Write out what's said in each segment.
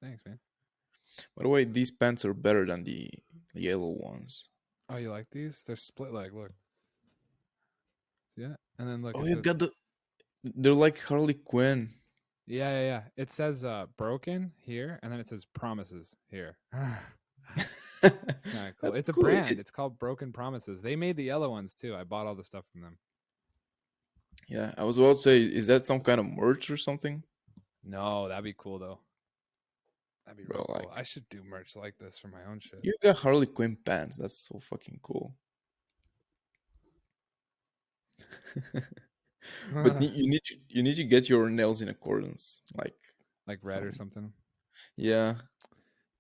Thanks, man. By the way, these pants are better than the yellow ones. Oh, you like these? They're split leg. Look. See that? And then look, Oh, it you says, got the. They're like Harley Quinn. yeah. It says broken here, and then it says promises here. It's kind of cool. That's It's a cool. brand. It's called Broken Promises. They made the yellow ones too. I bought all the stuff from them. Yeah, I was about to say, is that some kind of merch or something? No, that'd be cool though. That'd be Bro, real cool. like, I should do merch like this for my own shit. you got Harley Quinn pants. That's so fucking cool. But you need to get your nails in accordance. Like red or Some something. yeah.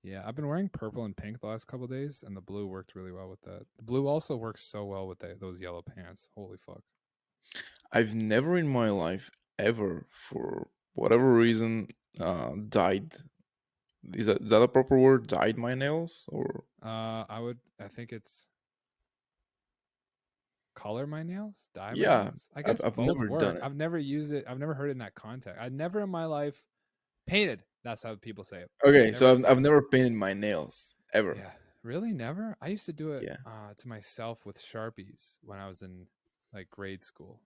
Yeah, I've been wearing purple and pink the last couple days, and the blue worked really well with that. The blue also works so well with those yellow pants. Holy fuck! I've never in my life ever, for whatever reason, dyed. Is that a proper word? Dyed my nails or I think it's color my nails, dye my yeah. nails. I I've guess I've both never done work. it. I've never used it. I've never heard it in that context. I never in my life painted. That's how people say it. Okay, so Never I've dyed. never painted my nails ever. Yeah, really, never. I used to do it Yeah. to myself with Sharpies when I was in like grade school.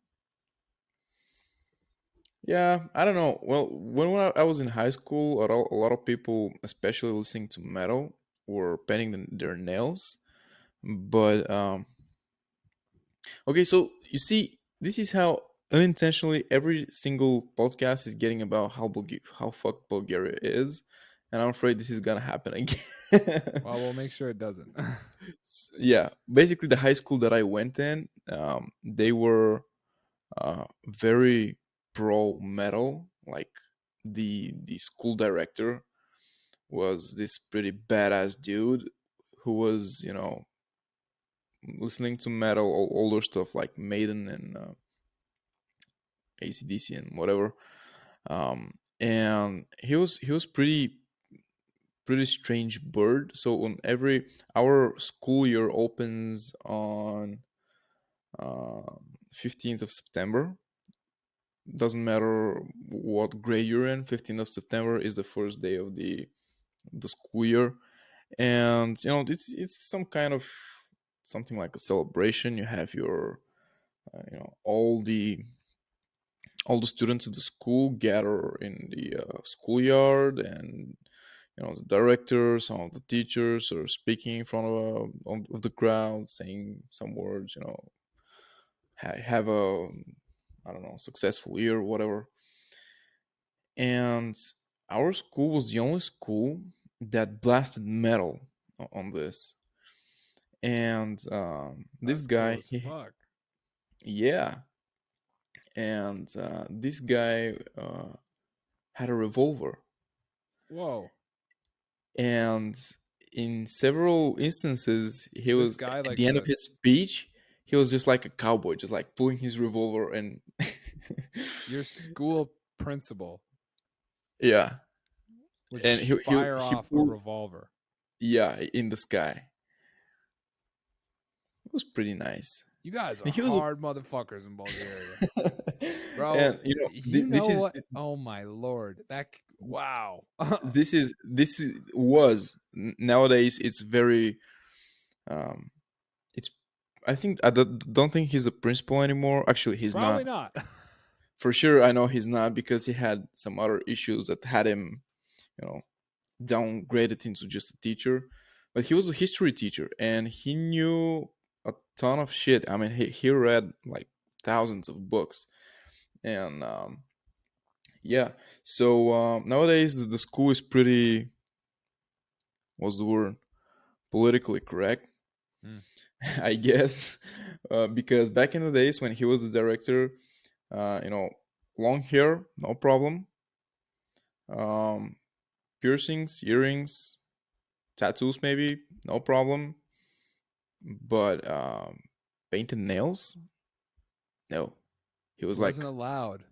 Yeah, I don't know. Well, when I was in high school, a lot of people, especially listening to metal, were painting their nails. But okay, so you see, this is how unintentionally every single podcast is getting about how fucked Bulgaria is, and I'm afraid this is gonna happen again. Well, we'll make sure it doesn't. Yeah, basically the high school that I went in, they were very pro metal. Like the school director was this pretty badass dude who was, listening to metal, older stuff like Maiden and ACDC and whatever. And he was pretty strange bird. So on every our school year opens on 15th of September. Doesn't matter what grade you're in. 15th of September is the first day of the school year, and it's some kind of something like a celebration. You have your all the students of the school gather in the schoolyard, and the director, some of the teachers are speaking in front of the crowd, saying some words. Have a, I don't know, successful year, whatever. And our school was the only school that blasted metal on this. And this That's cool guy, as fuck. yeah, and this guy had a revolver, Whoa. and in several instances, he This was guy, at like the end of his speech, he was just like a cowboy, just like pulling his revolver and your school principal, yeah, would and fire he off a pulled, revolver. yeah, in the sky. It was pretty nice. You guys are And he was, hard motherfuckers in Bulgaria. Bro, and you this know is what? Oh my lord. Wow. was nowadays it's very um it's I think I don't think he's a principal anymore. Actually, he's Probably not. not. For sure, I know he's not because he had some other issues that had him, you know, downgraded into just a teacher. But he was a history teacher and he knew a ton of shit. I mean, he read like thousands of books. And yeah, so nowadays the school is pretty, what's the word, politically correct, Hmm. I guess, because back in the days when he was the director, long hair, no problem, um, piercings, earrings, tattoos, maybe, no problem, but painted nails, no. He was like, Wasn't allowed.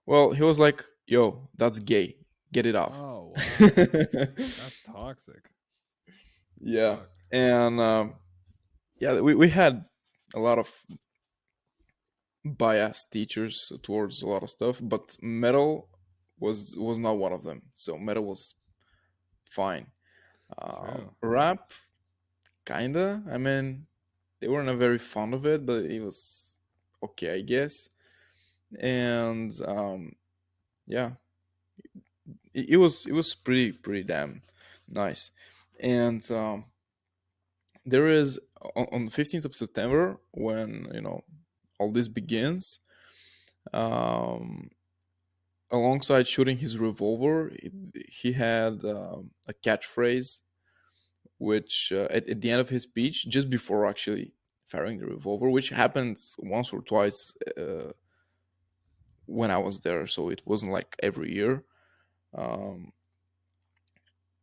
well, he was like, yo, that's gay, get it off. Oh wow. That's toxic. Yeah, Fuck. and yeah, we had a lot of biased teachers towards a lot of stuff, but metal was not one of them. So metal was fine. True. Rap, kinda. I mean, they weren't very fond of it, but it was okay, I guess. And yeah, it was pretty damn nice. And there is on the 15th of September, when all this begins. Um, Alongside shooting his revolver, he had a catchphrase, which at the end of his speech, just before actually firing the revolver, which happens once or twice when I was there, so it wasn't like every year. Um,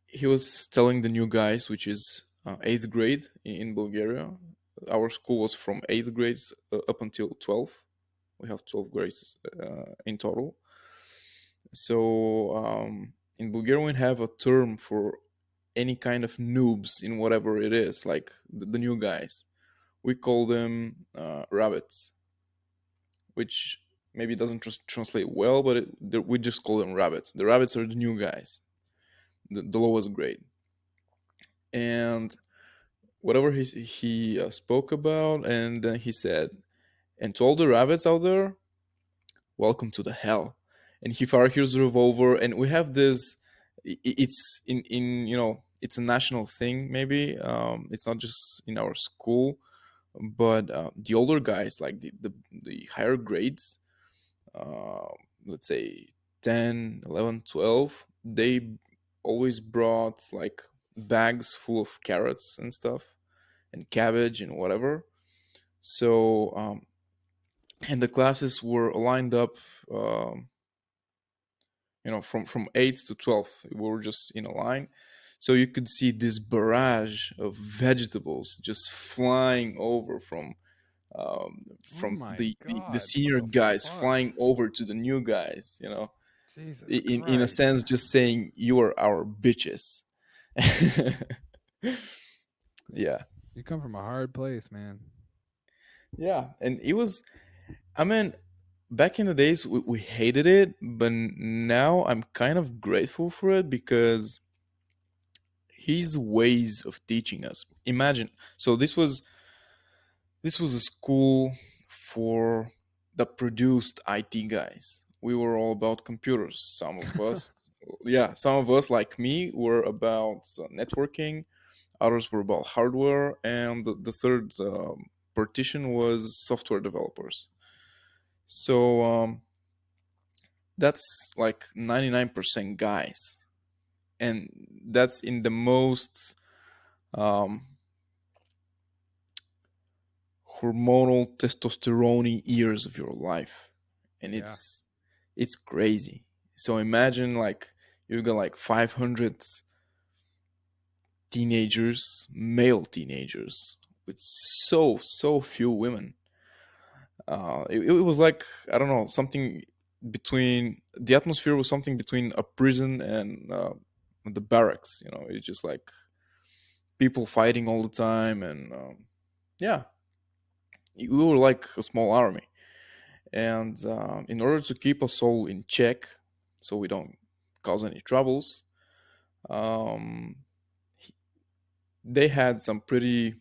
he was telling the new guys, which is eighth grade in Bulgaria. Our school was from eighth grade up until 12. We have 12 grades in total. So in Bulgaria, we have a term for any kind of noobs in whatever it is, like the new guys. We call them rabbits, which maybe doesn't translate well, but we just call them rabbits. The rabbits are the new guys, the lowest grade. And whatever he spoke about, and then he said, and to all the rabbits out there, welcome to the hell. And he fired his revolver, and we have this. It's in it's a national thing. Maybe it's not just in our school, but the older guys, like the higher grades, uh, let's say 10, 11, 12, they always brought like bags full of carrots and stuff, and cabbage and whatever. So and the classes were lined up, um, from 8 to 12. We were just in a line, so you could see this barrage of vegetables just flying over Oh from my the God. What senior the guys, fuck? flying over to the new guys, Jesus in a sense, Christ. just saying you are our bitches. Yeah. You come from a hard place, man. Yeah, and it was, I mean, back in the days we hated it, but now I'm kind of grateful for it, because his ways of teaching us. Imagine, so this was a school for the produced IT guys. We were all about computers. Some of us, yeah, some of us like me were about networking. Others were about hardware, and the third partition was software developers. So that's like 99% guys, and that's in the most um, hormonal testosterone years of your life, and Yeah. it's crazy. So imagine, like, you got like 500 teenagers, male teenagers, with so few women. It was like, I don't know, something between, the atmosphere was something between a prison and the barracks. It's just like people fighting all the time, and yeah, we were like a small army. And in order to keep us all in check, so we don't cause any troubles, um, they had some pretty,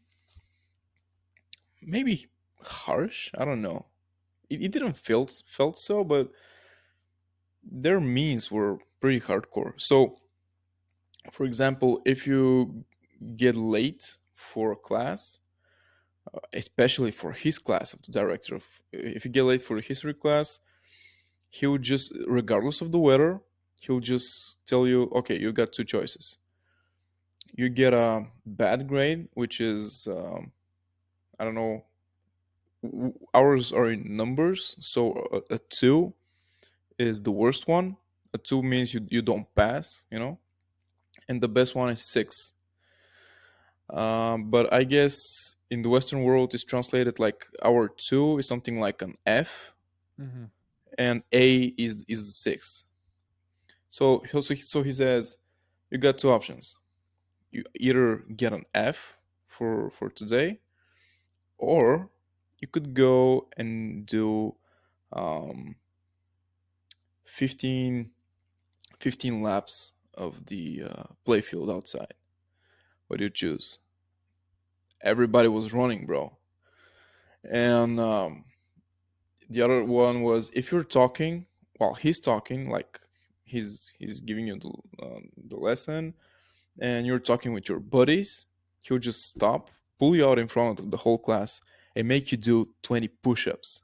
maybe harsh. I don't know. It didn't felt so, but their means were pretty hardcore. So, for example, if you get late for a class, especially for his class, of the director of, if you get late for a history class, he would just, regardless of the weather, he'll just tell you, okay, you got two choices. You get a bad grade, which is, I don't know, ours are in numbers, so a two is the worst one. A two means you don't pass, and the best one is six. But I guess in the Western world, it's translated like our two is something like an F, Hmm. and A is the six. So he says, you got two options. You either get an F for today, or you could go and do um, 15, 15 laps of the playfield outside. What do you choose? Everybody was running, bro. And the other one was if you're talking while he's talking, like he's giving you the lesson, and you're talking with your buddies, he'll just stop, pull you out in front of the whole class, and make you do 20 push-ups.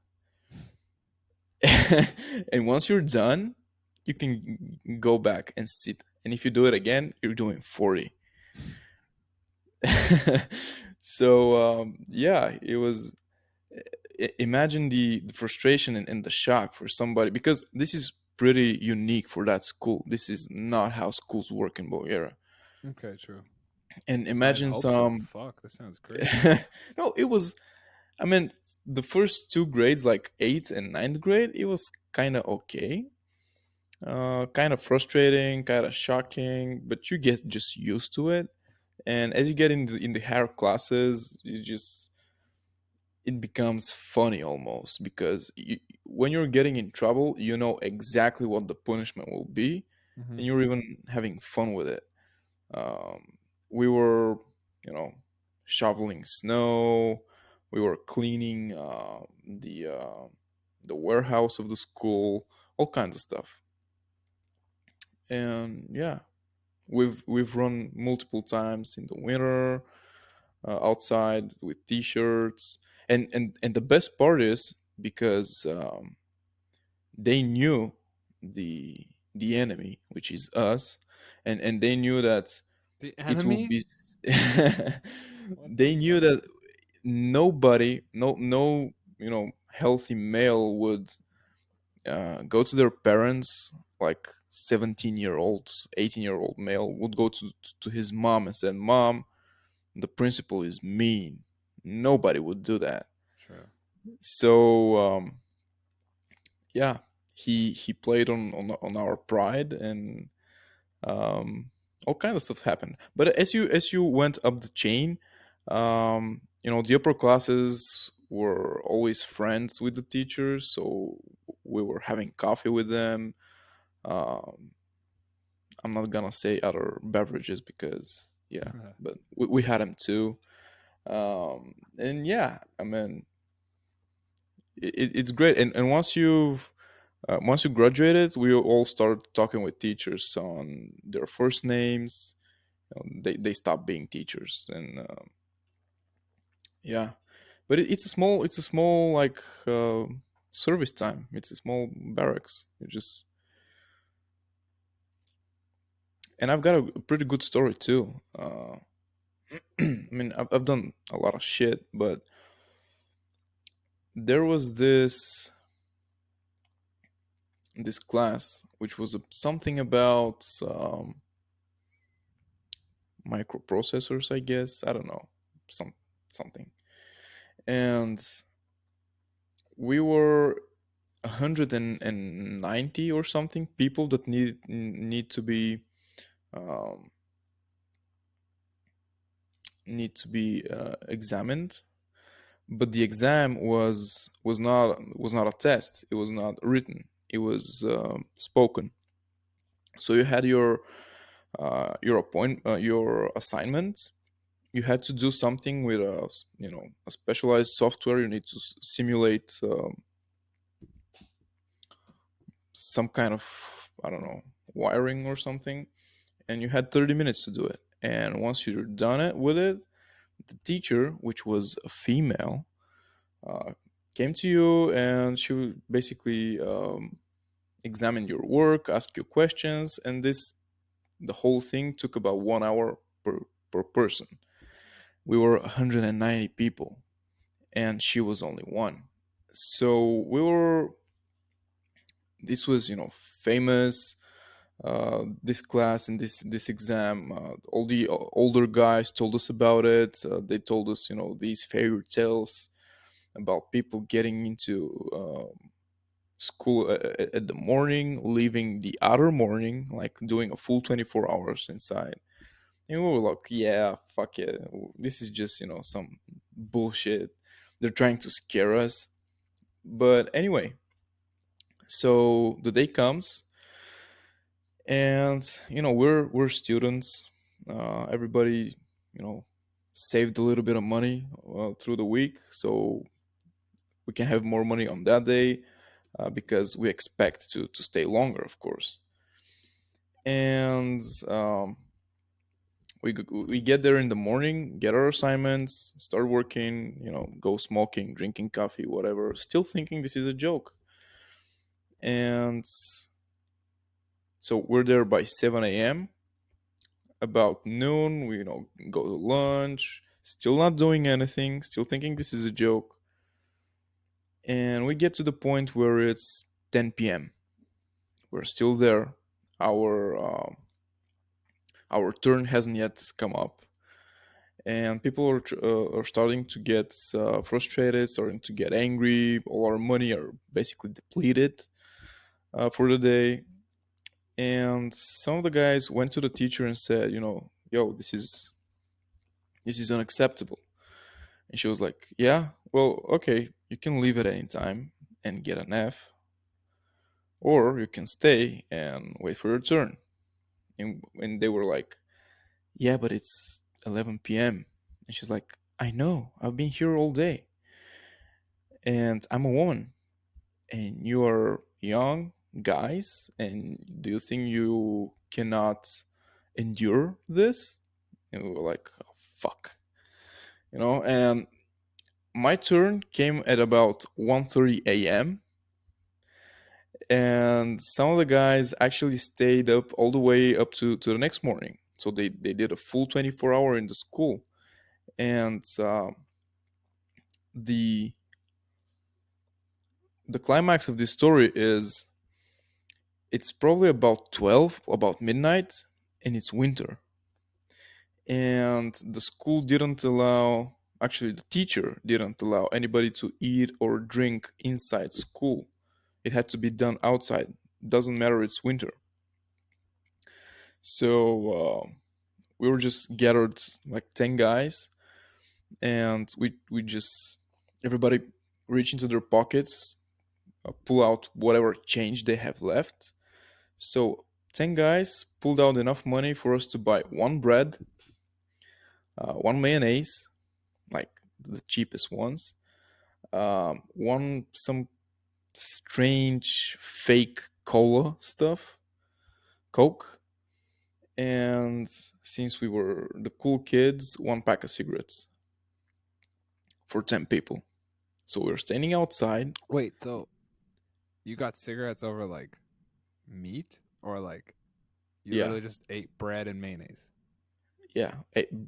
And once you're done, you can go back and sit. And if you do it again, you're doing 40. So yeah, it was. Imagine the frustration and the shock for somebody, because this is pretty unique for that school. This is not how schools work in Bulgaria. Okay, true. I And mean, I'd imagine hope so. some. Fuck, that sounds crazy. No, it was. I mean, the first two grades, like eighth and ninth grade, it was kind of okay. Kind of frustrating, kind of shocking, but you get just used to it. And as you get in the higher classes, you just it becomes funny almost, because when you're getting in trouble, you know exactly what the punishment will be, Hmm. and you're even having fun with it. Um, we were, you know, shoveling snow. We were cleaning the warehouse of the school, all kinds of stuff. And yeah, we've run multiple times in the winter, outside with t-shirts. And the best part is because they knew the enemy, which is us, and they knew that The it will enemy? be What the they knew fuck? that nobody, no, healthy male would go to their parents, like 17-year-old 18-year-old male would go to his mom and said, "Mom, the principal is mean." Nobody would do that. True. So yeah, he played on our pride, and um, all kind of stuff happened. But as you went up the chain, the upper classes were always friends with the teachers, so we were having coffee with them. Um, I'm not gonna say other beverages because yeah, but we had them too. And yeah, I mean, it's great. And once you graduated, we all started talking with teachers on their first names. They stopped being teachers, and yeah, but it's a small like service time. It's a small barracks. You just and I've got a pretty good story too. I mean, I've done a lot of shit, but there was this class which was something about microprocessors, I guess. I don't know, something. And we were 190 or something people that um, need to be examined. But the exam was not a test. It was not written. It was spoken. So you had your assignment. You had to do something with a specialized software. You need to simulate some kind of, I don't know, wiring or something, and you had 30 minutes to do it. And once you're done it with it, the teacher, which was a female, uh, came to you, and she would basically examine your work, ask you questions, and the whole thing took about 1 hour per person. We were 190 people, and she was only one. So this was famous, this class and this exam. All the older guys told us about it. They told us these fairy tales about people getting into school at the morning, leaving the other morning, like doing a full 24 hours inside. And we were like, yeah, fuck it, this is just some bullshit. They're trying to scare us. But anyway, so the day comes, And we're students. Everybody, you know saved a little bit of money through the week, so we can have more money on that day, because we expect to stay longer, of course. And we get there in the morning, get our assignments, start working, go smoking, drinking coffee, whatever, still thinking this is a joke. And so we're there by 7 a.m. About noon, we go to lunch, still not doing anything, still thinking this is a joke. And we get to the point where it's 10 p.m. We're still there. Our turn hasn't yet come up, and people are starting to get frustrated, starting to get angry. All our money are basically depleted for the day. And some of the guys went to the teacher and said, yo, this is unacceptable. And she was like, yeah, well, okay, you can leave at any time and get an F, or you can stay and wait for your turn. And they were like, yeah, but it's 11 p.m. And she's like, I know, I've been here all day. And I'm a woman. And you are young guys. And do you think you cannot endure this? And we were like, oh, fuck. And my turn came at about 1:30 a.m. And some of the guys actually stayed up all the way up to the next morning. So they did a full 24-hour in the school. And the the climax of this story is, it's probably about 12, about midnight, and it's winter. And the school didn't allow, actually, the teacher didn't allow anybody to eat or drink inside school. It had to be done outside. Doesn't matter, it's winter. So we were just gathered like 10 guys, and we just, everybody reach into their pockets, pull out whatever change they have left. So 10 guys pulled out enough money for us to buy one bread, one mayonnaise, like the cheapest ones, one some strange fake cola stuff, Coke, and since we were the cool kids, one pack of cigarettes for 10 people. So we were standing outside. Wait, so you got cigarettes over like meat, or like you Yeah, literally just ate bread and mayonnaise? yeah.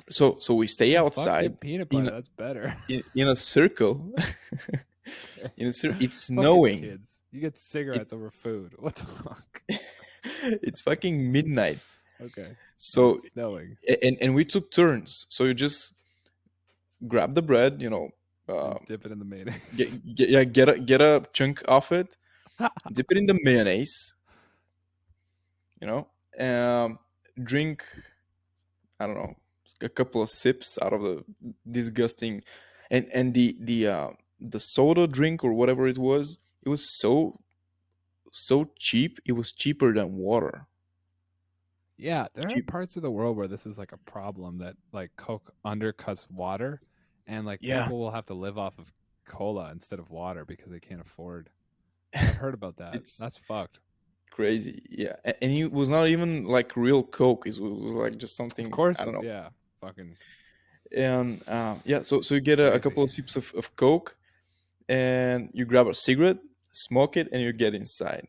So we stay Oh fuck, outside get peanut in butter. That's better. in a circle. It's Fucking snowing. kids, you get cigarettes It's over food. What the fuck? it's fucking midnight. Okay, and So it's snowing, and we took turns. So you just grab the bread, and dip it in the mayonnaise. get a chunk of it, dip it in the mayonnaise, you know, drink, I don't know, a couple of sips out of the disgusting, and the soda drink or whatever it was so cheap. It was cheaper than water. Yeah, there are Cheap. parts of the world where this is like a problem, that like Coke undercuts water, and like Yeah, people will have to live off of cola instead of water because they can't afford. I've heard about that. it's That's fucked. crazy. Yeah, and it was not even like real Coke. It was like just Of something, course, I don't know. yeah, fucking And yeah, so you get a crazy. couple of sips of Coke, and you grab a cigarette, smoke it, and you get inside.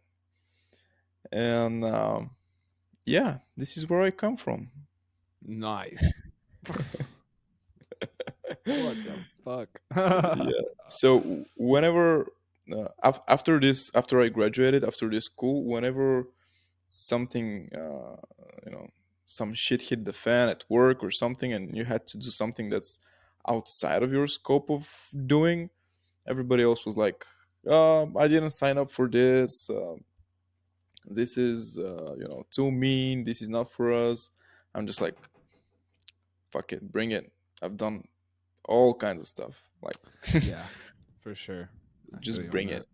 And yeah, this is where I come from. Nice. What the fuck? Yeah. So whenever after I graduated, after this school, whenever something some shit hit the fan at work or something, and you had to do something that's outside of your scope of doing, everybody else was like, I didn't sign up for this. This is too mean. This is not for us. I'm just like, fuck it, bring it. I've done all kinds of stuff. Like, Yeah, for sure. I feel just you on bring that. it.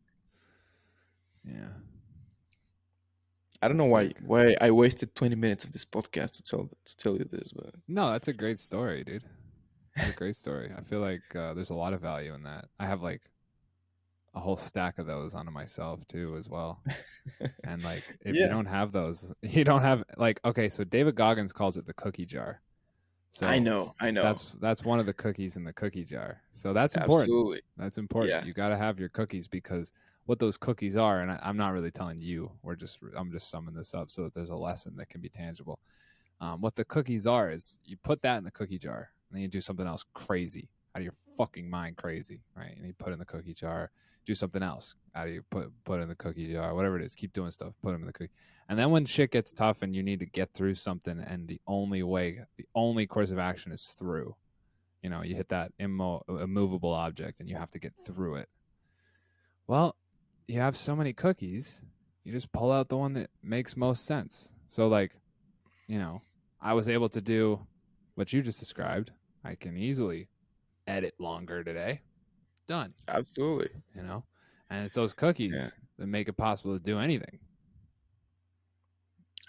Yeah. I don't That's know why sick. I wasted 20 minutes of this podcast to tell you this, but No, that's a great story, dude. That's a great story. I feel like there's a lot of value in that. I have like a whole stack of those onto myself too, as well. And like, if you yeah, don't have those, you don't have like. Okay, so David Goggins calls it the cookie jar. So I know, that's one of the cookies in the cookie jar. So that's important. absolutely, That's important. yeah, You got to have your cookies because what those cookies are, and I'm not really telling you. I'm just summing this up so that there's a lesson that can be tangible. What the cookies are is you put that in the cookie jar, and then you do something else crazy out of your fucking mind, crazy, right? And you put it in the cookie jar, do something else out of you put it in the cookie jar, whatever it is. Keep doing stuff, put them in the cookie. And then when shit gets tough and you need to get through something, and the only course of action is through. You know, you hit that immovable object, and you have to get through it. Well, you have so many cookies, you just pull out the one that makes most sense. So like, you know, I was able to do what you just described. I can easily edit longer today. Done, absolutely, you know? And it's those yeah, cookies that make it possible to do anything.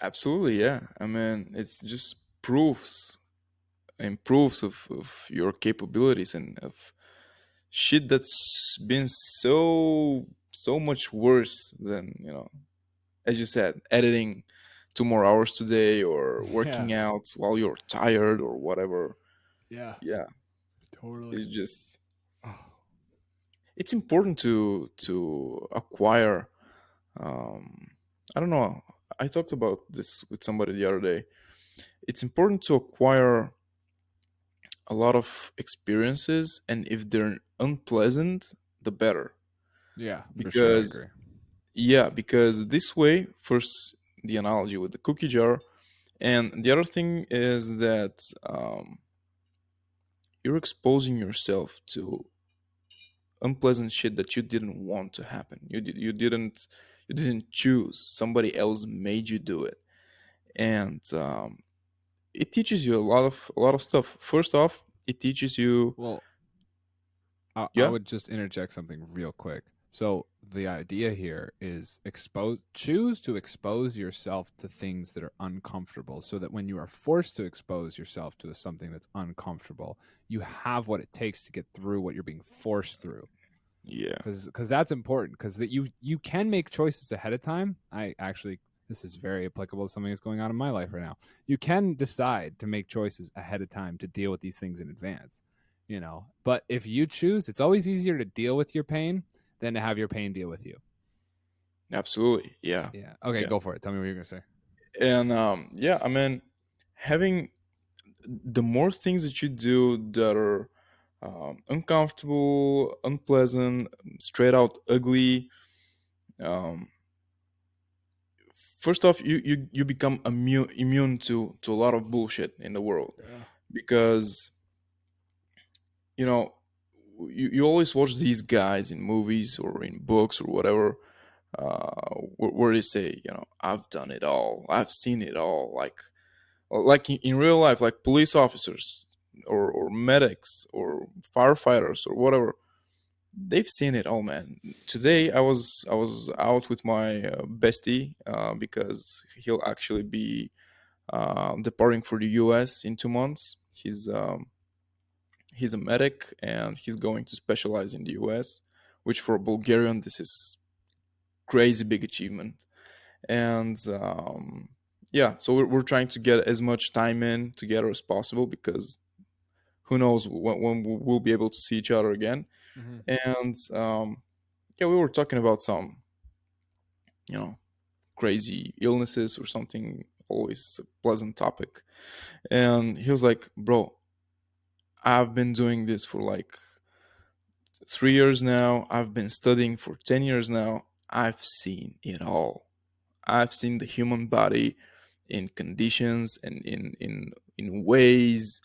absolutely, yeah. I mean, it's just proofs and proofs of your capabilities and of shit that's been so much worse than, as you said, editing 2 more hours today or Yeah. working out while you're tired or whatever. Yeah. Yeah, Totally. it's just it's important to acquire. um I don't know, I talked about this with somebody the other day. It's important to acquire a lot of experiences, and if they're unpleasant, the better. Yeah, for sure. I Because agree. yeah, because this way, first, the analogy with the cookie jar, and the other thing is that you're exposing yourself to unpleasant shit that you didn't want to happen. You didn't choose. Somebody else made you do it, and it teaches you a lot of stuff. First off, it teaches you. Well, I Yeah, would just interject something real quick. So the idea here is choose to expose yourself to things that are uncomfortable so that when you are forced to expose yourself to something that's uncomfortable, you have what it takes to get through what you're being forced through. yeah, Because that's important because that you can make choices ahead of time. I actually this is very applicable to something that's going on in my life right now. You can decide to make choices ahead of time to deal with these things in advance, you know. But if you choose, it's always easier to deal with your pain than to have your pain deal with you. absolutely, yeah, Yeah. Okay, yeah, go for it. Tell me what you're gonna say. and yeah. I mean, having the more things that you do that are uncomfortable, unpleasant, straight out ugly. Um, First off, you become immune to a lot of bullshit in the world, Yeah. because you know you always watch these guys in movies or in books or whatever, where they say, I've done it all, I've seen it all, like in real life, like police officers or medics or firefighters or whatever. They've seen it all, man. Today I was out with my bestie, because he'll actually be departing for the US in 2 months. He's a medic, and he's going to specialize in the US, which for a Bulgarian, this is crazy big achievement. And yeah, so we're trying to get as much time in together as possible, because who knows when we'll be able to see each other again. Mm-hmm. And yeah, we were talking about some, you know, crazy illnesses or something, always a pleasant topic. And he was like, bro, I've been doing this for like 3 years now. I've been studying for 10 years now. I've seen it all. I've seen the human body in conditions and in ways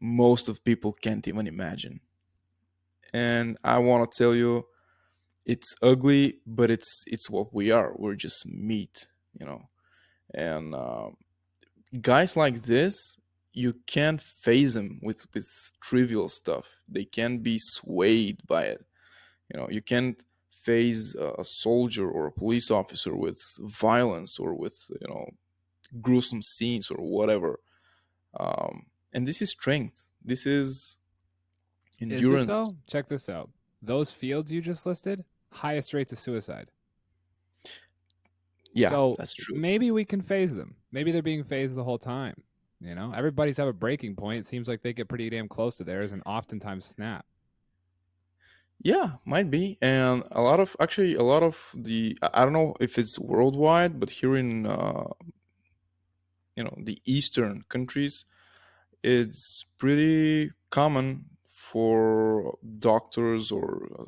most of people can't even imagine. And I want to tell you, it's ugly, but it's what we are. We're just meat, you know. And guys like this, you can't phase them with trivial stuff. They can be swayed by it. You can't face a soldier or a police officer with violence or with gruesome scenes or whatever. And this is strength. This is Is it endurance. though? Check this out. Those fields you just listed, highest rates of suicide. Yeah, So that's true. maybe we can phase them. Maybe they're being phased the whole time. You know, everybody's have a breaking point. It seems like they get pretty damn close to theirs and oftentimes snap. Yeah, might be. And a lot of the I don't know if it's worldwide, but here in the eastern countries, it's pretty common for doctors or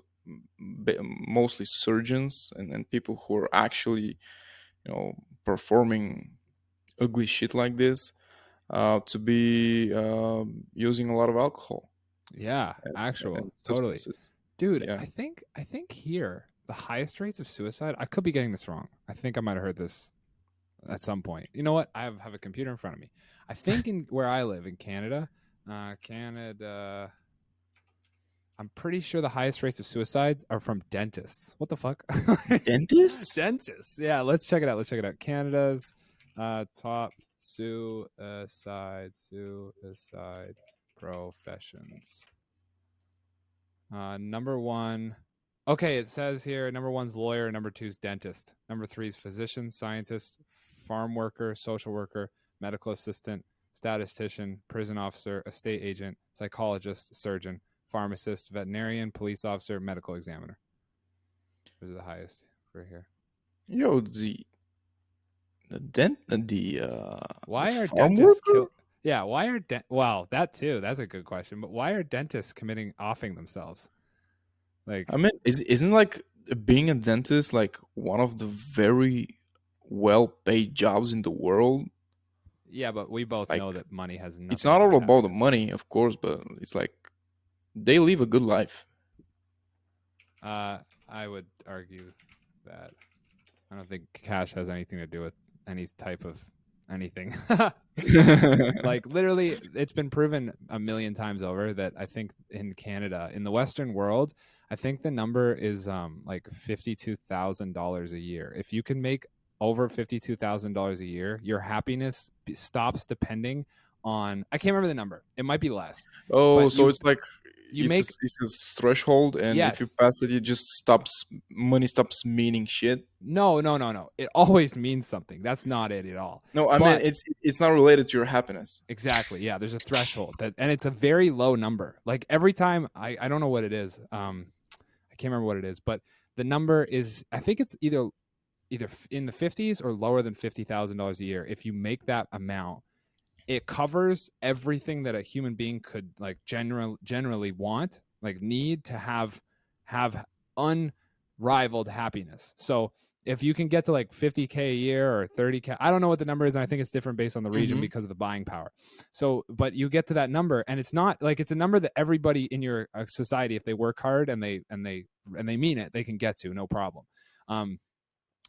mostly surgeons and people who are actually performing ugly shit like this to be using a lot of alcohol Yeah, and, actual, and totally. substances. Dude, Yeah. I think here the highest rates of suicide, I could be getting this wrong. I think I might have heard this at some point. You know what? I have a computer in front of me. I think in where I live in Canada, Canada, I'm pretty sure the highest rates of suicides are from dentists. What the fuck? Dentists? Dentists. Yeah, let's check it out. Let's check it out. Canada's top suicide professions. Number one. Okay, it says here number one's lawyer, number two's dentist, number three is physician, scientist, farm worker, social worker, medical assistant, statistician, prison officer, estate agent, psychologist, surgeon, pharmacist, veterinarian, police officer, medical examiner. Those are the highest for here. Yo, the Why are farm dentists worker? kill? Yeah, why are well, that too. That's a good question. But why are dentists committing offing themselves? I Like, mean, isn't like being a dentist like one of the very well paid jobs in the world? yeah, but we both Like, know that money has it's nothing to not do all with about the happiness. money, of course, but it's like they live a good life. I would argue that I don't think cash has anything to do with any type of anything. Like literally, it's been proven a million times over that I think in Canada, in the Western world, I think the number is like $52,000 a year. If you can make over $52,000 a year, your happiness stops depending on, I can't remember the number. It might be less, Oh, but so it's like you make, it's a threshold, and if you yes. pass it, it just stops. Money stops meaning shit. No, no, no, no. It always means something. That's not it at all. No, I mean But it's not related to your happiness. exactly, yeah, there's a threshold that, and it's a very low number. Like every time, I don't know what it is. I can't remember what it is, but the number is, I think it's either in the 50s or lower than $50,000 a year. If you make that amount, it covers everything that a human being could like generally want, like need to have unrivaled happiness. So if you can get to like 50K a year or 30K, I don't know what the number is, and I think it's different based on the region Hmm. because of the buying power. So but you get to that number, and it's not like it's a number that everybody in your society, if they work hard and they mean it, they can get to no problem.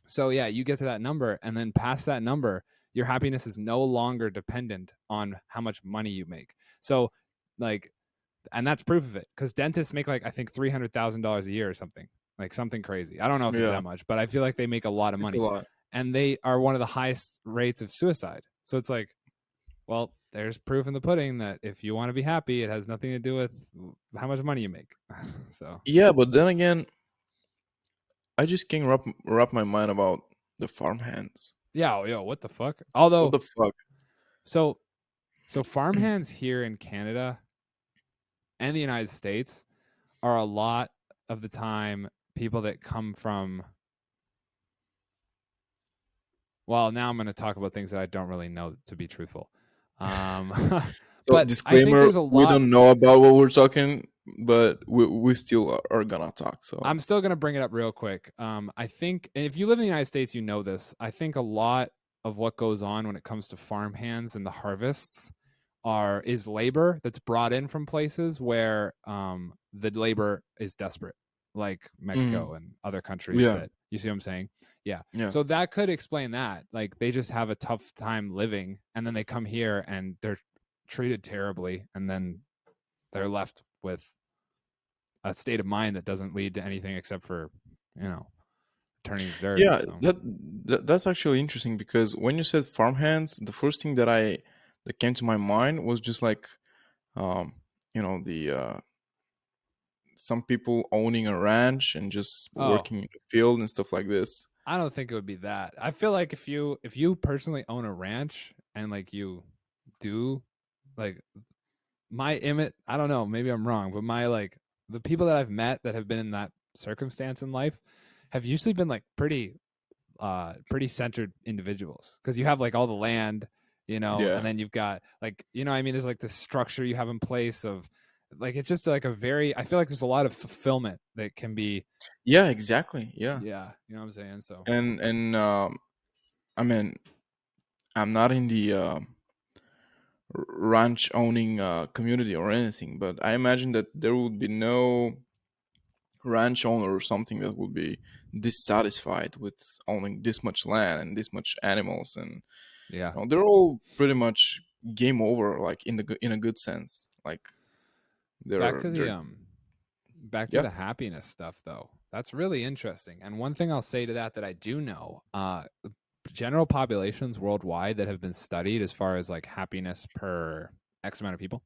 So yeah, you get to that number, and then past that number, your happiness is no longer dependent on how much money you make. So like, and that's proof of it, because dentists make like I think $300,000 a year or something, like something crazy. I don't know if it's Yeah, that much, but I feel like they make a lot of it's a money, lot. and they are one of the highest rates of suicide. So it's like, well, there's proof in the pudding that if you want to be happy, it has nothing to do with how much money you make. So Yeah, but then again, I just can't wrap my mind about the farmhands. yeah, yo, what the fuck? What Although, the fuck? so farmhands here in Canada and the United States are a lot of the time people that come from, well, now I'm going to talk about things that I don't really know to be truthful. Um, So but I think disclaimer: there's a we lot. don't know about what we're talking, but we still are gonna talk. So. I'm still going to bring it up real quick. I think if you live in the United States, you know this. I think a lot of what goes on when it comes to farmhands and the harvests is labor that's brought in from places where the labor is desperate, like Mhm. Mexico and other countries. Yeah, That you see what I'm saying? Yeah. yeah, So that could explain that. Like they just have a tough time living, and then they come here and they're treated terribly, and then they're left with a state of mind that doesn't lead to anything except for you know, turning to dirt. Yeah, So that's actually interesting because when you said farmhands, the first thing that came to my mind was just like, um, the some people owning a ranch and just oh, working in the field and stuff like this. I don't think it would be that. I feel like if you personally own a ranch and like you do like my image, I don't know, maybe I'm wrong, but my like the people that I've met that have been in that circumstance in life have usually been like pretty centered individuals because you have like all the land, and Yeah, then you've got like, I mean, there's like this structure you have in place of like it's just like a very I feel like there's a lot of fulfillment that can be. yeah, exactly. Yeah, Yeah, you know what I'm saying? So and I mean, I'm not in the ranch owning community or anything, but I imagine that there would be no ranch owner or something that would be dissatisfied with owning this much land and this much animals, and yeah. they're all pretty much game over, like in a good sense. Like Back they're to the they're back to yeah. the happiness stuff though. That's really interesting. And one thing I'll say to that I do know, general populations worldwide that have been studied as far as like happiness per X amount of people,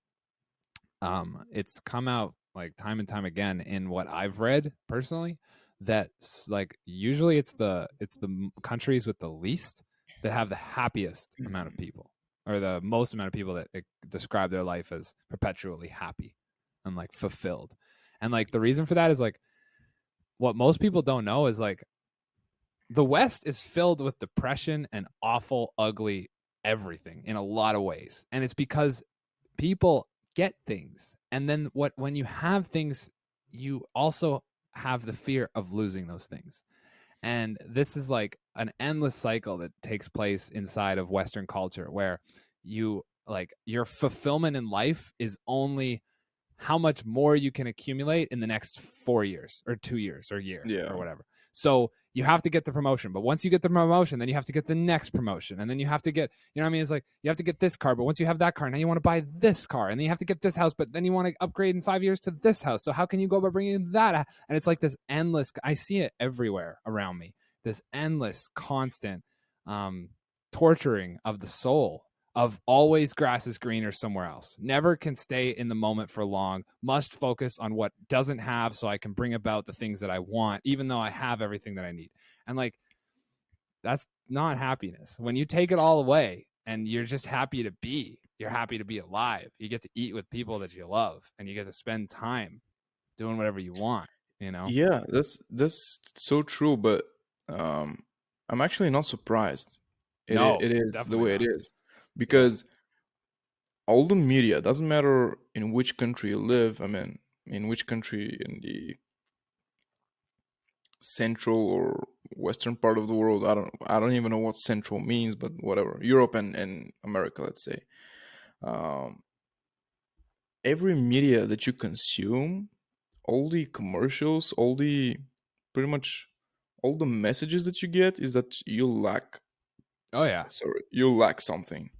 it's come out like time and time again in what I've read personally that like usually it's the countries with the least that have the happiest amount of Mhm. people or the most amount of people that describe their life as perpetually happy and like fulfilled. And like the reason for that is like what most people don't know is like the West is filled with depression and awful, ugly everything in a lot of ways. And it's because people get things. And then when you have things, you also have the fear of losing those things. And this is like an endless cycle that takes place inside of Western culture where you like your fulfillment in life is only how much more you can accumulate in the next 4 years or 2 years or a year or Yeah, whatever. So you have to get the promotion, but once you get the promotion, then you have to get the next promotion, and then you have to get, you know what I mean? It's like you have to get this car, but once you have that car, now you want to buy this car, and then you have to get this house, but then you want to upgrade in 5 years to this house. So how can you go about bringing that? And it's like this endless. I see it everywhere around me. This endless, constant um, torturing of the soul of always grass is greener somewhere else. Never can stay in the moment for long. Must focus on what doesn't have so I can bring about the things that I want, even though I have everything that I need. And like, that's not happiness. When you take it all away and you're just happy to be, you're happy to be alive. You get to eat with people that you love and you get to spend time doing whatever you want, you know? yeah, that's so true. But um, I'm actually not surprised. No, It is the definitely way it not. is Yeah. because all the media doesn't matter in which country you live. I mean, in which country in the central or western part of the world. I don't even know what central means, but whatever. Europe and America, let's say. Um, every media that you consume, all the commercials, all the pretty much all the messages that you get is that you lack, Oh, yeah. you lack something.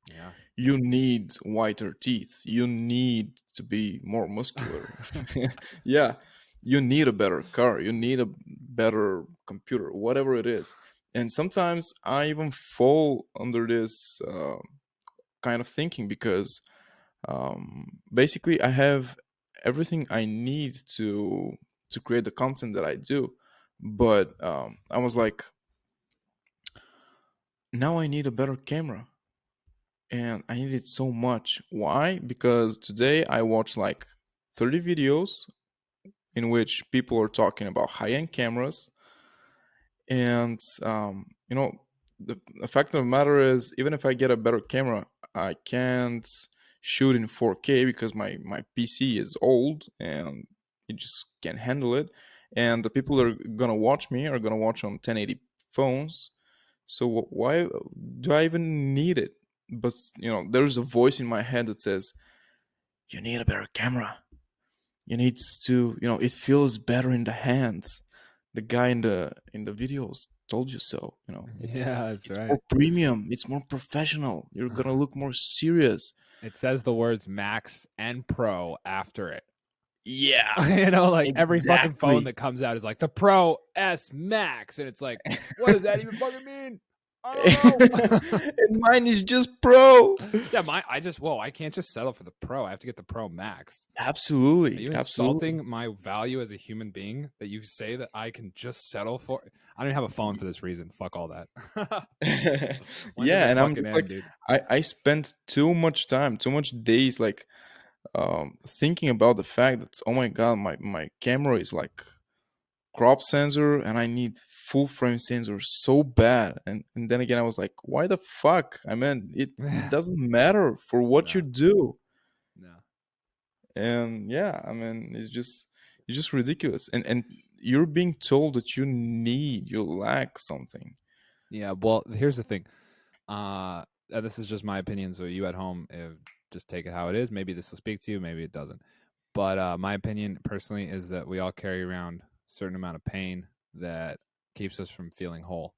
Yeah. You need whiter teeth. You need to be more muscular. Yeah, you need a better car. You need a better computer, whatever it is. And sometimes I even fall under this kind of thinking because basically I have everything I need to create the content that I do. But I was like, now I need a better camera and I need it so much. Why? Because today I watched like 30 videos in which people are talking about high-end cameras, and the fact of the matter is, even if I get a better camera, I can't shoot in 4K because my PC is old and it just can't handle it. And the people that are gonna watch me are gonna watch on 1080 phones. So why do I even need it? But there's a voice in my head that says, "You need a better camera. You need to, it feels better in the hands. The guy in the videos told you so. It's Yeah, that's it's right. more premium. It's more professional. You're gonna look more serious." It says the words max and pro after it. Yeah, Like every fucking phone exactly. that comes out is like the Pro S Max, and it's like, what does that even fucking mean? I don't know. And mine is just Pro. Yeah, I can't just settle for the Pro. I have to get the Pro Max. Are Absolutely, you absolutely. insulting my value as a human being that you say that I can just settle for? I don't have a phone for this reason. Fuck all that. When does Yeah, it and I'm fucking just end, like, dude? I spent too much time, too much days, like thinking about the fact that, oh my god, my camera is like crop sensor and I need full frame sensor so bad. And then again I was like, why the fuck? I mean, it doesn't matter for what you No, do. no. And yeah, I mean, it's just ridiculous. And you're being told that you lack something. Yeah, well, here's the thing. This is just my opinion. So you at home, just take it how it is. Maybe this will speak to you. Maybe it doesn't. But my opinion personally is that we all carry around a certain amount of pain that keeps us from feeling whole.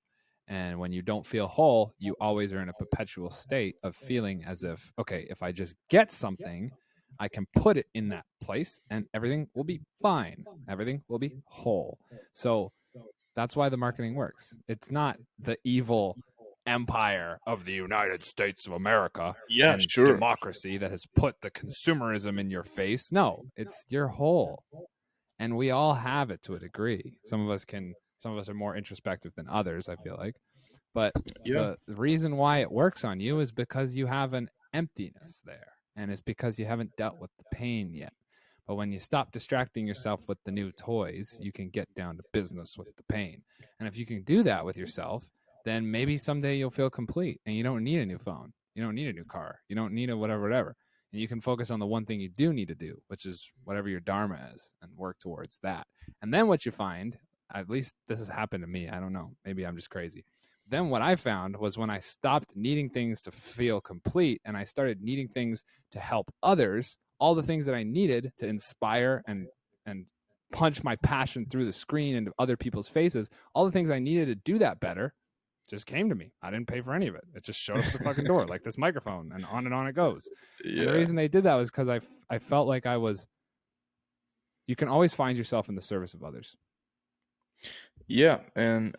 And when you don't feel whole, you always are in a perpetual state of feeling as if, okay, if I just get something, I can put it in that place and everything will be fine. Everything will be whole. So that's why the marketing works. It's not the evil empire of the United States of America Yeah, and sure. democracy that has put the consumerism in your face. No, it's your whole. And we all have it to a degree. Some of us are more introspective than others, I feel like. But Yeah. the reason why it works on you is because you have an emptiness there. And it's because you haven't dealt with the pain yet. But when you stop distracting yourself with the new toys, you can get down to business with the pain. And if you can do that with yourself, then maybe someday you'll feel complete and you don't need a new phone. You don't need a new car. You don't need a whatever, whatever. And you can focus on the one thing you do need to do, which is whatever your dharma is, and work towards that. And then what you find, at least this has happened to me, I don't know, maybe I'm just crazy. Then what I found was when I stopped needing things to feel complete and I started needing things to help others, all the things that I needed to inspire and punch my passion through the screen into other people's faces, all the things I needed to do that better just came to me. I didn't pay for any of it. It just showed up at the fucking door like this microphone and on it goes. And the Yeah. reason they did that was because I felt like you can always find yourself in the service of others. Yeah, and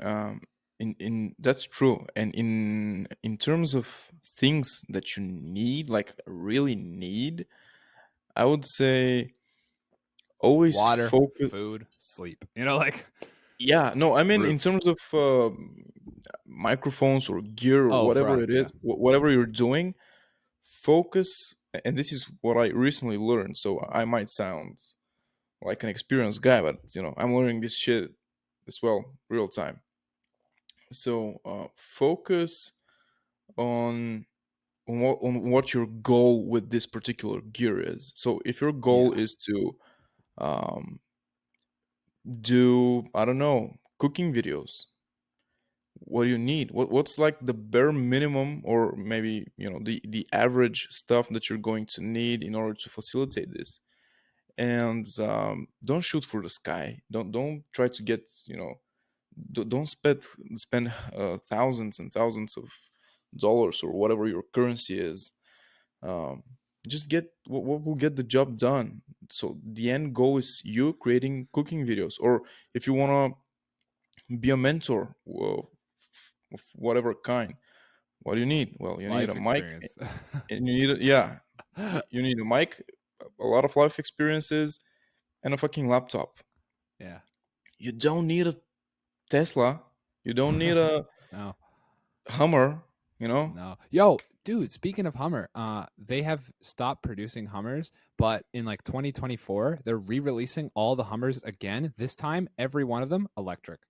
in that's true. And in terms of things that you need, like really need, I would say always Water, focus. food, sleep. You know, like Yeah, no, I mean in roof. terms of microphones or gear or Oh, for whatever us, it yeah. is, whatever you're doing, focus. And this is what I recently learned, so I might sound like an experienced guy, but I'm learning this shit as well, real time. So focus on on what your goal with this particular gear is. So if your goal Yeah. is to um, do, I don't know, cooking videos, what do you need? What's like the bare minimum, or maybe the average stuff that you're going to need in order to facilitate this? And don't shoot for the sky. Don't try to get don't spend thousands and thousands of dollars or whatever your currency is. um, just get what will get the job done. So the end goal is you creating cooking videos, or if you want to be a mentor, well, of whatever kind, what do you need? Well, you need a Life mic, experience. and you need yeah, you need a mic, a lot of life experiences, and a fucking laptop. Yeah. You don't need a Tesla, you don't need a No. Hummer, you know. No. Yo, dude, speaking of Hummer, they have stopped producing Hummers, but in like 2024, they're re-releasing all the Hummers again. This time, every one of them electric.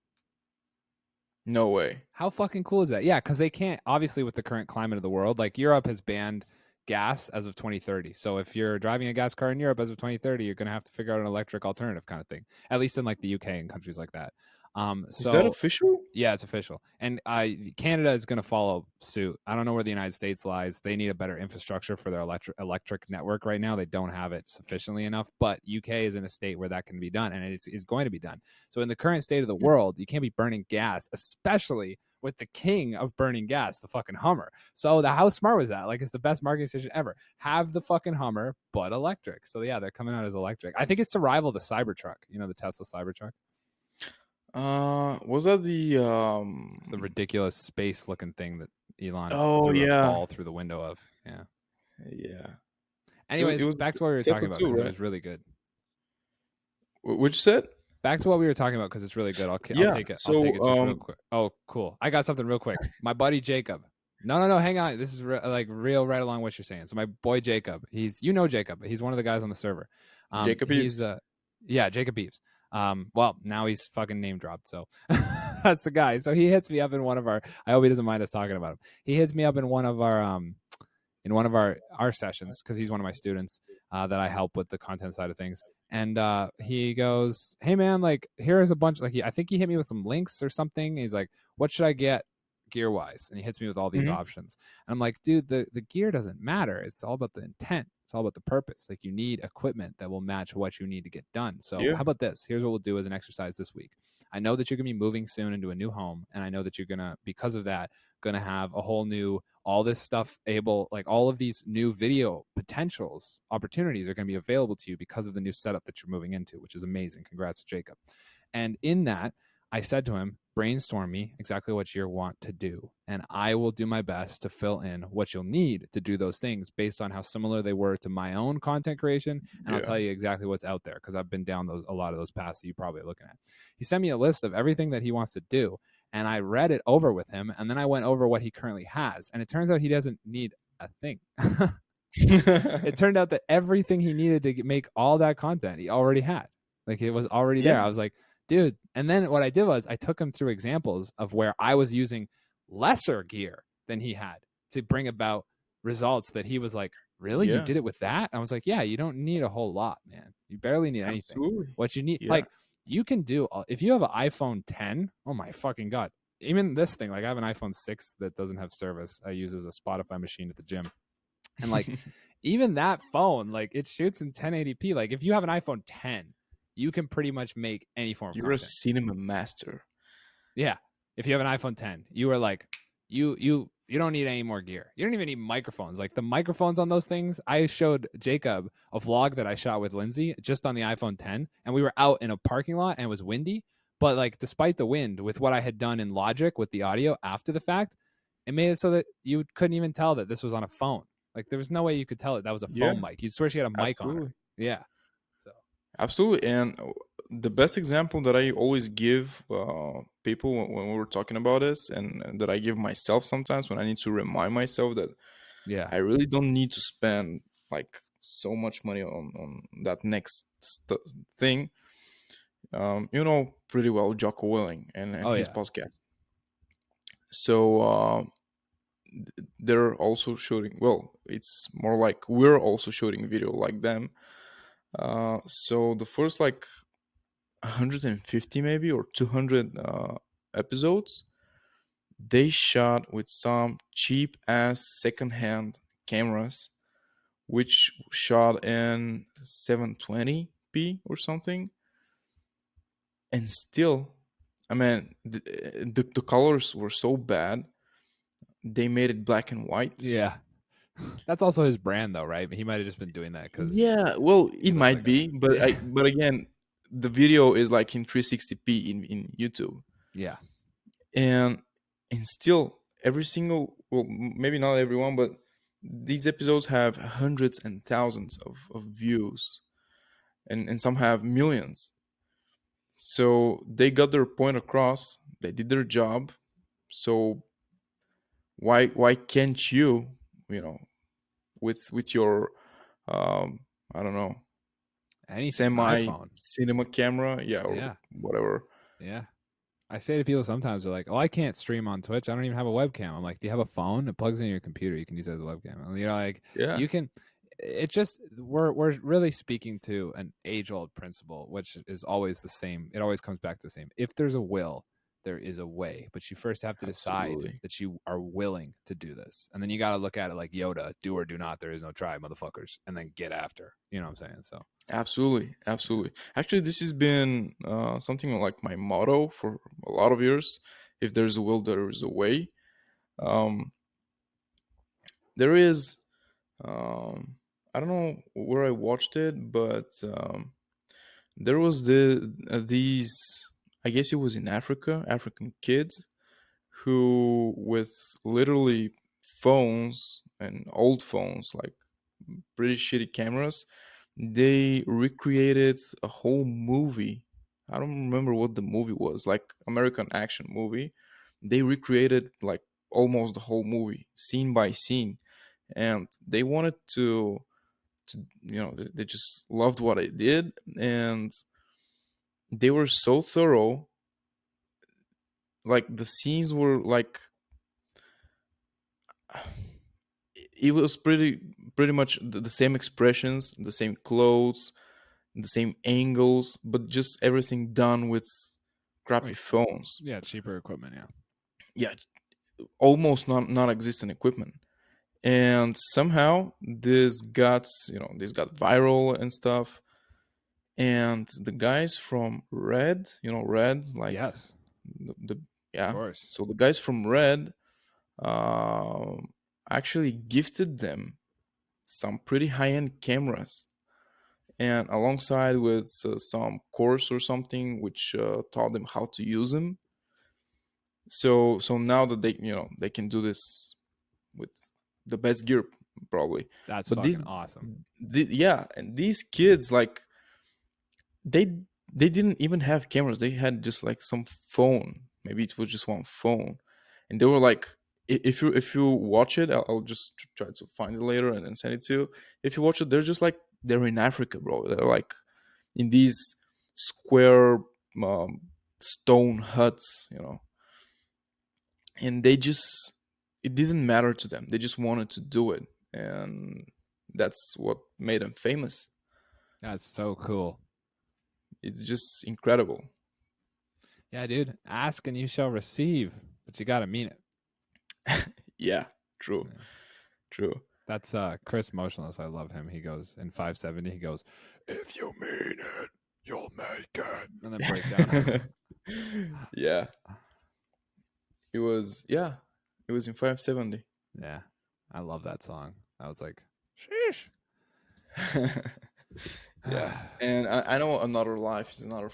No way. How fucking cool is that? Yeah, because they can't, obviously, with the current climate of the world, like Europe has banned gas as of 2030. So if you're driving a gas car in Europe as of 2030, you're going to have to figure out an electric alternative kind of thing, at least in like the UK and countries like that. Is that So official? yeah, it's official. And Canada is going to follow suit. I don't know where the United States lies. They need a better infrastructure for their electric network right now. They don't have it sufficiently enough, but UK is in a state where that can be done, and it's going to be done. So in the current state of the world, you can't be burning gas, especially with the king of burning gas, the fucking Hummer. So how smart was that? Like, it's the best marketing decision ever. Have the fucking Hummer, but electric. So yeah, they're coming out as electric. I think it's to rival the Cybertruck. You know, the Tesla Cybertruck. Was that the It's the ridiculous space looking thing that Elon Oh threw a yeah, ball through the window of. Yeah. yeah. It Anyways, was back to what we were talking Tesla about too, because it right? was really good. What you said? Back to what we were talking about because it's really good. I'll Yeah. take it. I'll take So it just real quick. Oh, cool. I got something real quick. My buddy Jacob. No. Hang on. This is like real right along what you're saying. So my boy Jacob. He's Jacob. He's one of the guys on the server. Jacob He's Eves. yeah, Jacob Beeves. Well, now he's fucking name dropped. So that's the guy. So he hits me up in one of our. I hope he doesn't mind us talking about him. He hits me up in one of our sessions because he's one of my students that I help with the content side of things. And he goes, "Hey man, like here's a bunch. Like I think he hit me with some links or something. He's like, what should I get gear wise?" And he hits me with all these Hmm. options. And I'm like, dude, the gear doesn't matter. It's all about the intent. It's all about the purpose. Like you need equipment that will match what you need to get done. So Yeah. how about this? Here's what we'll do as an exercise this week. I know that you're gonna be moving soon into a new home, and I know that you're gonna, because of that, gonna have a whole new all this stuff able, like all of these new video potentials opportunities are going to be available to you because of the new setup that you're moving into, which is amazing. Congrats, Jacob. And in that, I said to him, brainstorm me exactly what you want to do, and I will do my best to fill in what you'll need to do those things based on how similar they were to my own content creation. And I'll Yeah. tell you exactly what's out there because I've been down a lot of those paths that you're probably looking at. He sent me a list of everything that he wants to do, and I read it over with him, and then I went over what he currently has, and it turns out he doesn't need a thing. It turned out that everything he needed to make all that content he already had. Like it was already there. Yeah. I was like, dude. And then what I did was I took him through examples of where I was using lesser gear than he had to bring about results that he was like, really? You Yeah. did it with that? I was like, yeah, you don't need a whole lot, man. You barely need anything. Absolutely. What you need, Yeah. like, you can do, if you have an iPhone 10, oh my fucking God. Even this thing, like I have an iPhone 6 that doesn't have service. I use as a Spotify machine at the gym. And like, even that phone, like it shoots in 1080p. Like if you have an iPhone 10, you can pretty much make any form of You're a content. cinema master. Yeah. If you have an iPhone 10, you are like, you don't need any more gear. You don't even need microphones. Like the microphones on those things, I showed Jacob a vlog that I shot with Lindsay just on the iPhone 10, and we were out in a parking lot and it was windy. But like, despite the wind, with what I had done in Logic with the audio after the fact, it made it so that you couldn't even tell that this was on a phone. Like there was no way you could tell that was a Yeah. phone mic. You'd swear she had a mic on her. Absolutely. Yeah. So Absolutely. And the best example that I always give people when we're talking about this, and that I give myself sometimes when I need to remind myself that yeah. I really don't need to spend like so much money on that next thing. You know pretty well Jocko Willing and Oh his yeah. podcast. So they're also shooting. Well, it's more like we're also shooting video like them. So the first like 150 maybe or 200 episodes, they shot with some cheap ass secondhand cameras, which shot in 720p or something, and still, I mean, the colors were so bad they made it black and white. Yeah. That's also his brand though, right? He might have just been doing that because Yeah, well, he it looks might like a be, but yeah. but again, the video is like in 360p in YouTube, Yeah. and still every single, well, maybe not everyone, but these episodes have hundreds and thousands of views, and some have millions. So they got their point across. They did their job. So why can't you, you know, with your I don't know, Anything, an semi iPhone. cinema camera, yeah, or Yeah. whatever. Yeah. I say to people sometimes, they're like, "Oh, I can't stream on Twitch. I don't even have a webcam." I'm like, "Do you have a phone? It plugs in your computer. You can use it as a webcam." And, you know, like Yeah, you can. It just we're really speaking to an age old principle, which is always the same. It always comes back to the same. If there's a will, there is a way. But you first have to decide absolutely. that you are willing to do this, and then you got to look at it like Yoda: do or do not. There is no try, motherfuckers, and then get after. You know what I'm saying? So Absolutely, yeah, absolutely. Actually, this has been something like my motto for a lot of years. if there's a will, there is a way. Um, there is, um, I don't know where I watched it, but there was these. I guess it was in Africa, African kids who, with literally phones and old phones, like pretty shitty cameras, they recreated a whole movie. I don't remember what the movie was, like American action movie. They recreated like almost the whole movie, scene by scene, and they wanted to they just loved what I did, and they were so thorough. Like the scenes were like it was pretty much the same expressions, the same clothes, the same angles, but just everything done with crappy Wait, phones. yeah, cheaper equipment. Yeah, Yeah, almost non-existent equipment. And somehow this got viral and stuff. And the guys from Red, Red, like yes, the of yeah. course. So the guys from Red actually gifted them some pretty high-end cameras, and alongside with some course or something which taught them how to use them. So now that they can do this with the best gear probably. That's But fucking awesome. yeah, and these kids, like, they they didn't even have cameras. They had just like some phone. Maybe it was just one phone, and they were like, if you watch it, I'll just try to find it later and then send it to you. If you watch it, they're just like they're in Africa, bro. They're like in these square um, stone huts, and they just it didn't matter to them. They just wanted to do it, and that's what made them famous. That's so cool. It's just incredible. Yeah, dude. Ask and you shall receive, but you gotta mean it. Yeah, true, Yeah. true. That's Chris Motionless. I love him. He goes in 570. He goes, "If you mean it, you'll make it," and then break down. Yeah, it was in 570. Yeah, I love that song. I was like, sheesh. Yeah, and I know Another Life is another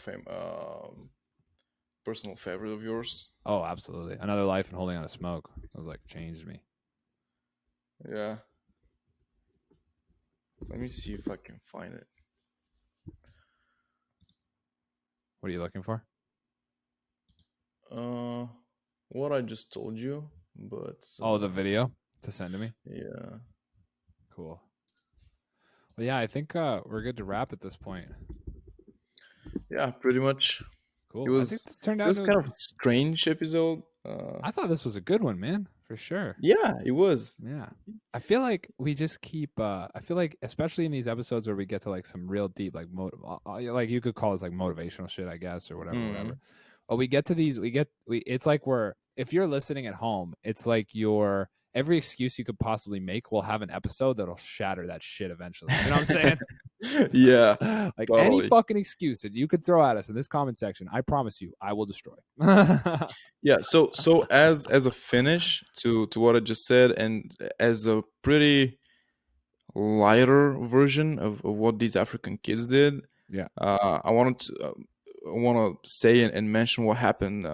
personal favorite of yours. Oh, absolutely. Another Life and Holding on to Smoke. It was like changed me. Yeah, let me see if I can find it. What are you looking for? Uh, what I just told you, but Oh, the video to send to me. yeah, Cool. Well, yeah, I think we're good to wrap at this point. yeah, pretty much. It Cool. I think was this turned it out was to. kind of a strange episode. I thought this was a good one, man, for sure. Yeah, it was. Yeah. I feel like we just keep I feel like especially in these episodes where we get to like some real deep like like you could call it like motivational shit, I guess, or whatever. Mm. But we get to these we it's like we're if you're listening at home, it's like your every excuse you could possibly make will have an episode that'll shatter that shit eventually. You know what I'm saying? Yeah, Like any totally. fucking excuse that you could throw at us in this comment section, I promise you, I will destroy. Yeah, so as a finish to what I just said, and as a pretty lighter version of what these African kids did, Yeah. I want to say and mention what happened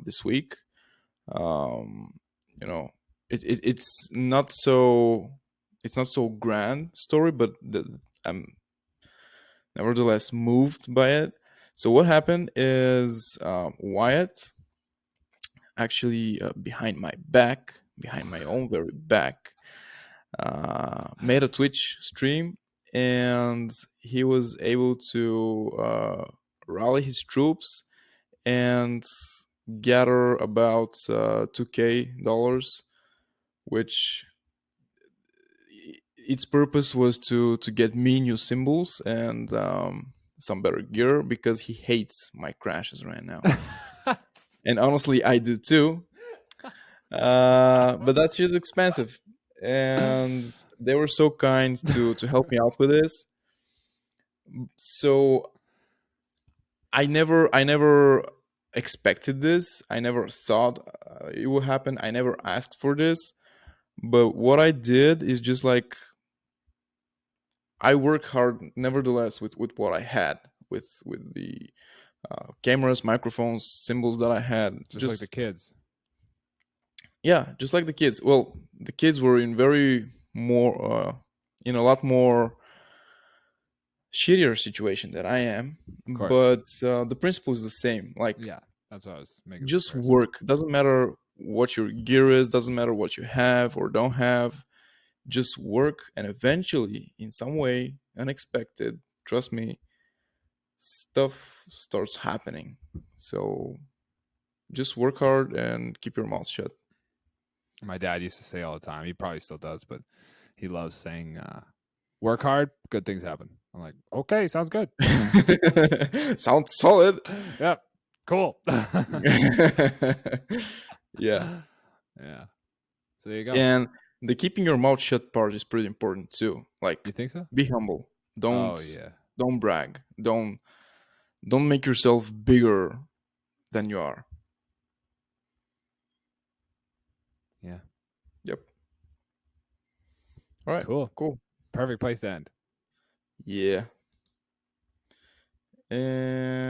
this week. Um, you know, it's not so grand story, but I'm nevertheless moved by it. So what happened is Wyatt actually behind my own very back, made a Twitch stream, and he was able to rally his troops and gather about $2K, which its purpose was to get me new symbols and some better gear because he hates my crashes right now. And honestly, I do too. But that's just expensive, and they were so kind to help me out with this. So I never expected this. I never thought it would happen. I never asked for this. But what I did is just like I work hard, nevertheless, with what I had, with the cameras, microphones, symbols that I had. Just like the Just kids. yeah, just like the kids. Well, the kids were in very more in a lot more shittier situation than I am, Of course. but the principle is the same. Like, Yeah, that's what I was making the just comparison. work. Doesn't matter what your gear is. Doesn't matter what you have or don't have. Just work, and eventually, in some way, unexpected. Trust me, stuff starts happening. So just work hard and keep your mouth shut. My dad used to say all the time. He probably still does, but he loves saying, "Work hard, good things happen." I'm like, okay, sounds good. Sounds solid. Yep, cool. Yeah. Yeah. So there you go. And the keeping your mouth shut part is pretty important too. Like, You think so? be humble. Oh yeah. Don't brag. Don't make yourself bigger than you are. Yeah. Yep. All right. Cool. Cool. Perfect place to end. Yeah. And